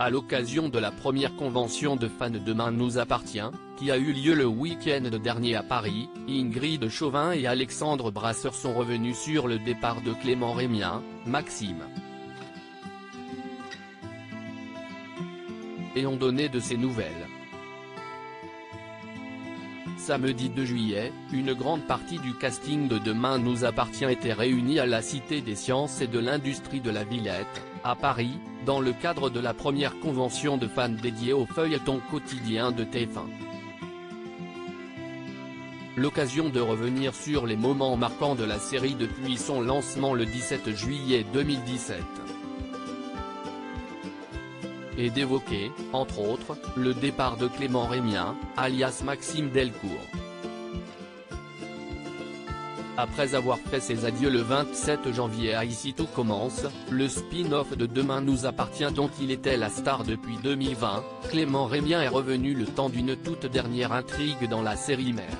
à l'occasion de la première convention de fans de Demain nous appartient, qui a eu lieu le week-end dernier à Paris. Ingrid Chauvin et Alexandre Brasseur sont revenus sur le départ de Clément Rémien, Maxime, et ont donné de ses nouvelles. Samedi 2 juillet, une grande partie du casting de Demain nous appartient était réunie à la Cité des Sciences et de l'Industrie de la Villette, à Paris, dans le cadre de la première convention de fans dédiée au feuilleton quotidien de TF1. L'occasion de revenir sur les moments marquants de la série depuis son lancement le 17 juillet 2017. Et d'évoquer, entre autres, le départ de Clément Rémien, alias Maxime Delcourt. Après avoir fait ses adieux le 27 janvier à Ici tout commence, le spin-off de Demain nous appartient dont il était la star depuis 2020, Clément Rémien est revenu le temps d'une toute dernière intrigue dans la série mère.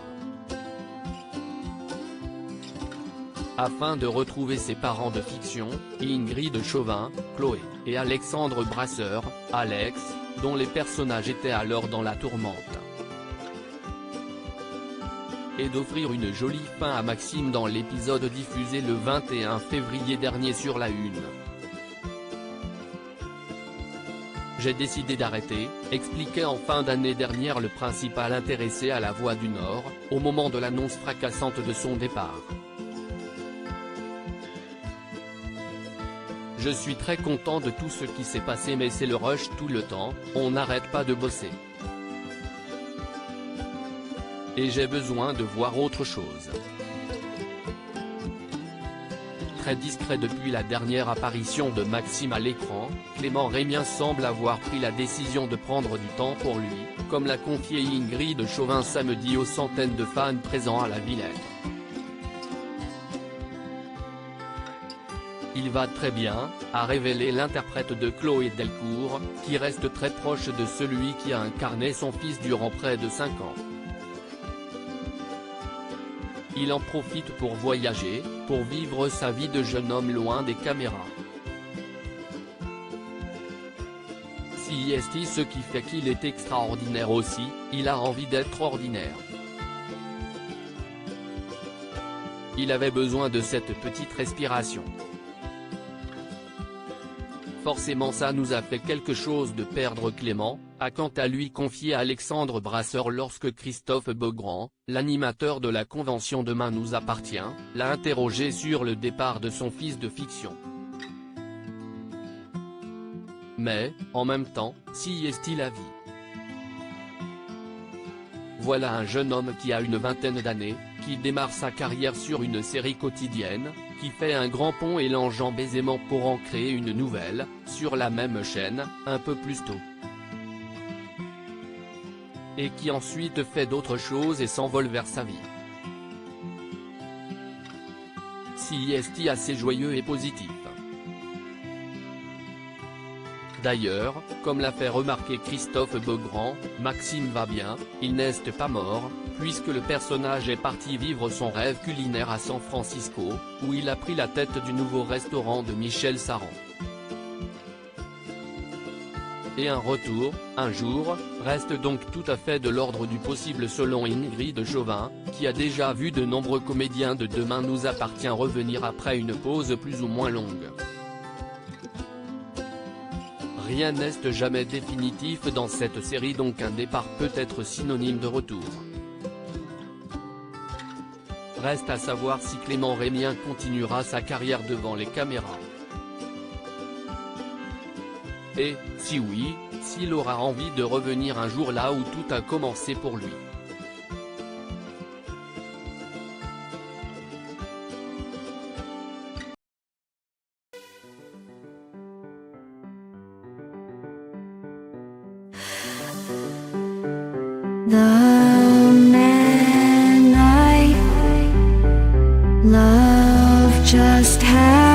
Afin de retrouver ses parents de fiction, Ingrid Chauvin, Chloé, et Alexandre Brasseur, Alex, dont les personnages étaient alors dans la tourmente. Et d'offrir une jolie fin à Maxime dans l'épisode diffusé le 21 février dernier sur la Une. J'ai décidé d'arrêter, expliquait en fin d'année dernière le principal intéressé à La Voix du Nord, au moment de l'annonce fracassante de son départ. Je suis très content de tout ce qui s'est passé mais c'est le rush tout le temps, on n'arrête pas de bosser. Et j'ai besoin de voir autre chose. Très discret depuis la dernière apparition de Maxime à l'écran, Clément Rémien semble avoir pris la décision de prendre du temps pour lui, comme l'a confié Ingrid Chauvin samedi aux centaines de fans présents à la Villette. Il va très bien, a révélé l'interprète de Chloé Delcourt, qui reste très proche de celui qui a incarné son fils durant près de 5 ans. Il en profite pour voyager, pour vivre sa vie de jeune homme loin des caméras. Si est ce qui fait qu'il est extraordinaire aussi, il a envie d'être ordinaire. Il avait besoin de cette petite respiration. Forcément ça nous a fait quelque chose de perdre Clément, a quant à lui confié Alexandre Brasseur lorsque Christophe Beaugrand, l'animateur de la convention Demain nous appartient, l'a interrogé sur le départ de son fils de fiction. Mais, en même temps, si est-il la vie? Voilà un jeune homme qui a une vingtaine d'années, qui démarre sa carrière sur une série quotidienne, qui fait un grand pont et l'enjambe aisément pour en créer une nouvelle, sur la même chaîne, un peu plus tôt. Et qui ensuite fait d'autres choses et s'envole vers sa vie. Si est assez joyeux et positif. D'ailleurs, comme l'a fait remarquer Christophe Beaugrand, Maxime va bien, il n'est pas mort, puisque le personnage est parti vivre son rêve culinaire à San Francisco, où il a pris la tête du nouveau restaurant de Michel Saran. Et un retour, un jour, reste donc tout à fait de l'ordre du possible selon Ingrid Chauvin, qui a déjà vu de nombreux comédiens de Demain nous appartient revenir après une pause plus ou moins longue. Rien n'est jamais définitif dans cette série donc un départ peut être synonyme de retour. Reste à savoir si Clément Rémien continuera sa carrière devant les caméras. Et, si oui, s'il aura envie de revenir un jour là où tout a commencé pour lui. The man I love just had